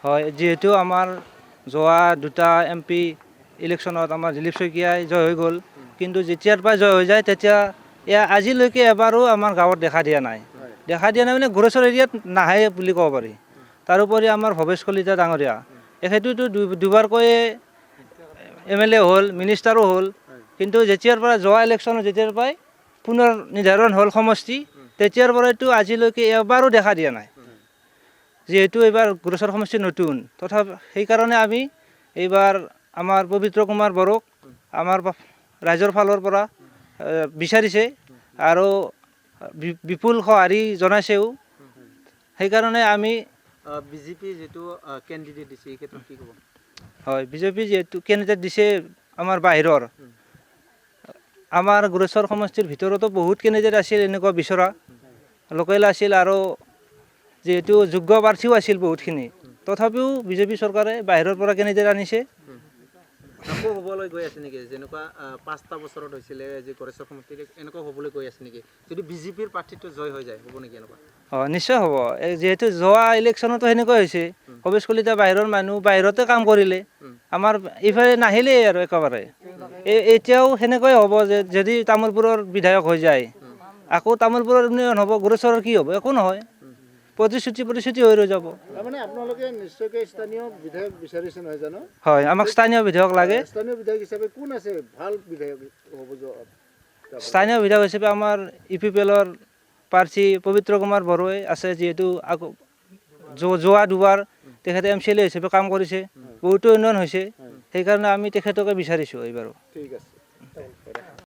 হয়, যিহেতু আমাৰ যোৱা দুটা MP ইলেকশ্যনত আমাৰ দিলীপ শইকীয়াই জয় হৈ গ'ল, কিন্তু যেতিয়াৰ পৰা জয় হৈ যায় তেতিয়া আজিলৈকে এবাৰো আমাৰ গাঁৱত দেখা দিয়া নাই। দেখা দিয়া নাই মানে গোৰেশ্বৰ এৰিয়াত নাহে বুলি ক'ব পাৰি। তাৰোপৰি আমাৰ ভৱেশ কলিতা ডাঙৰীয়া, এখেতেতো দুবাৰকৈ MLA হ'ল, মিনিষ্টাৰো হ'ল, কিন্তু যেতিয়াৰ পৰা যোৱা ইলেকশ্যনত যেতিয়াৰ পৰাই পুনৰ নিৰ্ধাৰণ হ'ল সমষ্টি, তেতিয়াৰ পৰাইতো আজিলৈকে এবাৰো দেখা দিয়া নাই। যিহেতু এইবাৰ গোৰেশ্বৰ সমষ্টি নতুন, তথাপি সেইকাৰণে আমি এইবাৰ আমাৰ পবিত্ৰ কুমাৰ বড়োক আমাৰ ৰাইজৰ ফালৰ পৰা বিচাৰিছে আৰু বিপুল সঁহাৰি জনাইছেও। সেইকাৰণে আমি বিজেপি যিটো কেণ্ডিডেট দিছে এই ক্ষেত্ৰত কি ক'ব? হয়, বিজেপি যিহেতু কেণ্ডিডেট দিছে আমাৰ বাহিৰৰ, আমাৰ গোৰেশ্বৰ সমষ্টিৰ ভিতৰতো বহুত কেণ্ডিডেট আছিল এনেকুৱা বিচৰা, লোকেল আছিল আৰু যিহেতু যোগ্য প্ৰাৰ্থীও আছিল বহুতখিনি, তথাপিও বিজেপি চৰকাৰে বাহিৰৰ পৰা কেণ্ডিডেট আনিছে। আকৌ হ'বলৈ গৈ আছে নেকি? যেনেকুৱা 5টা বছৰত হৈছিলে যে গোৰেশ্বৰ সমষ্টিত, এনেকুৱা হ'বলৈ গৈ আছে নেকি? যদি বিজেপিৰ প্ৰাৰ্থীটো জয় হৈ যায়, হ'ব নেকি এনেকুৱা? নিশ্চয় হ'ব। যিহেতু যোৱা ইলেকশ্যনতো সেনেকুৱা হৈছে, ভৱেশ কলিতা বাহিৰৰ মানুহ, বাহিৰতে কাম কৰিলে, আমাৰ ইফালে নাহিলেই আৰু একেবাৰে। এতিয়াও সেনেকুৱাই হ'ব যে যদি তামোলপুৰৰ বিধায়ক হৈ যায়, আকৌ তামোলপুৰৰ উন্নয়ন হ'ব, গোৰেশ্বৰৰ কি হ'ব? একো নহয়, প্ৰতিশ্ৰুতি হৈ ৰৈ যাব। তাৰমানে আপোনালোকে নিশ্চয়কৈ স্থানীয় বিধায়ক বিচাৰিছে নহয় জানো? হয়, আমাক স্থানীয় বিধায়ক লাগে। স্থানীয় বিধায়ক হিচাপে কোন আছে ভাল বিধায়ক হ'ব? স্থানীয় বিধায়ক হিচাপে আমাৰ UPPLৰ প্ৰাৰ্থী পবিত্ৰ কুমাৰ বড়োৱে আছে, যিহেতু যোৱা দুবাৰ তেখেতে MCLA হিচাপে কাম কৰিছে, বহুতো উন্নয়ন হৈছে, সেইকাৰণে আমি তেখেতকে বিচাৰিছোঁ এইবাৰো। ঠিক আছে।